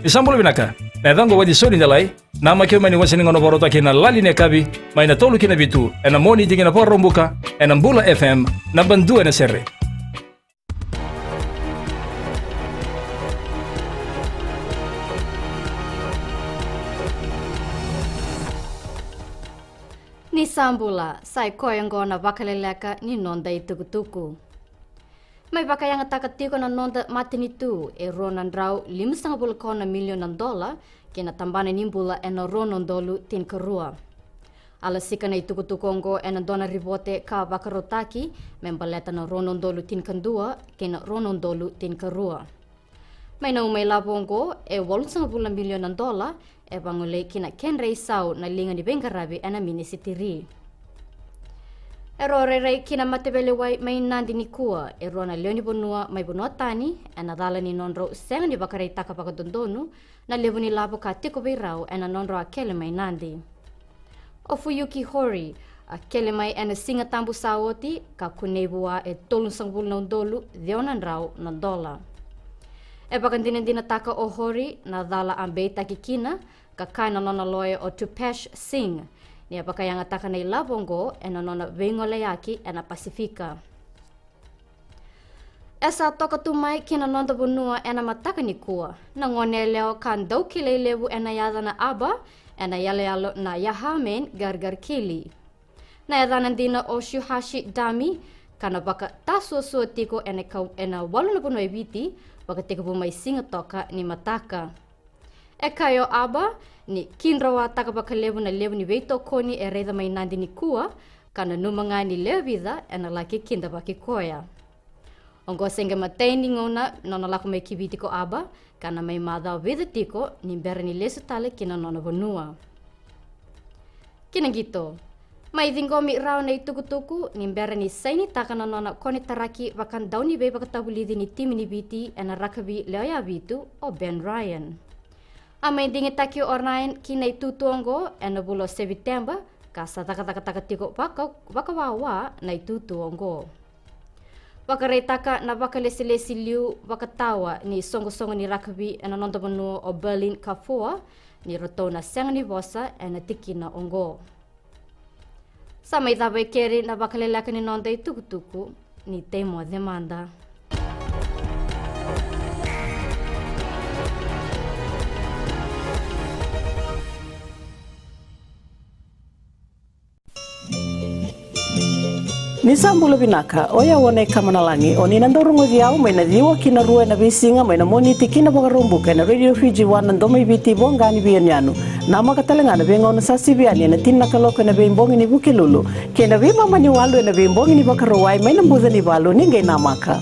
Isambolo binaka. Nadhango wadi sori ndalai. Nama kio mani wasini ngono borota kina lali ne kabi. Maina tolu kina bitu. Ena moni dingina por rombuka. Ena Mbula FM. Na bandu ena serre. Ni Sambula, sai koyango na vakaleleka ni nonda itukutuku. May baka yang atakatiko na nonda matinitu e ronan rau $5.5 million kinatambana nimbula e na ronon dolu tin karua. Alasika na itukutukongo e na dona ribote ka vakarotaki membaleta na ronon dolu tin kandua kina ronon dolu tin karua. May na umay labongo e $8.5 million e bangule kina kenrei sau na linga ni Bengarabi e na minisitiri. Erorerei kina matebelewai may nandi ni kua erona leoni bonua may bonua tani e na dala ni nonro senga ni bakarei taka pakadondonu na levo ni labo ka tiko beirau e na nonro akele may nandi. Ofuyuki Hori akele may e na singa tambu saoti ka kunebua e $3.5 million deonan rau na dola. E bakandina taka o Hori na dala ambei takikina ka kaina nona loe o Tupesh Singh ni apaka yang ataka na ilabongo e na nona vengole yaki e na Pasifika. Esa toka tumai kina nonda bonua e na mataka ni kua na ngone leo kan dau kile levu e na yada na aba e na yale alo na yahamen gargar kili. Na yada nandina o Shuhashi Dami kana baka taso tiko e na walu na bonua ibiti baka tiko bumai singa toka ni mataka. E kayo aba ni kinrawa taka baka levu na levu ni veito koni e reida may nandi ni kua kana numanga ni levida e na laki kinda baki koya. Ongo senga matay ni ngona nona lako may kibiti ko aba kana may madao vida tiko ni bera ni lesu tale kina nona bonua. Kinagito, may dingomi rao na itukutuku ni bera ni saini taka na nona koni taraki bakan daw ni be baka tabulidi ni timi ni biti e na rakabi leoya bitu o Ben Ryan. Amay dingi takio ornain kina itutuongo e na bulo September kasa taka tiko baka wawa na itutuongo. Baka retaka na baka lesi liu baka tawa ni songo ni rakabi e na nonda manu o Berlin Kafua ni roto na senga ni vosa e na tiki na ongo. Sa may tabay keri na baka lelaka ni nonda itukutuku ni temo demanda. Ni Sambula binaka oya wone kamanalangi oni nandorungo diao may nadiwa kina ruwa na bisinga may namoniti kina bakarumbuka na Radio Fiji wan nandomay biti bongani biyanyanu nama katalangana bengo na sasibiani na tin nakaloka na bimbongi ni bukilulu kena bima maniwalu na bimbongi ni bakaruwai may nambuza ni balu ningay namaka.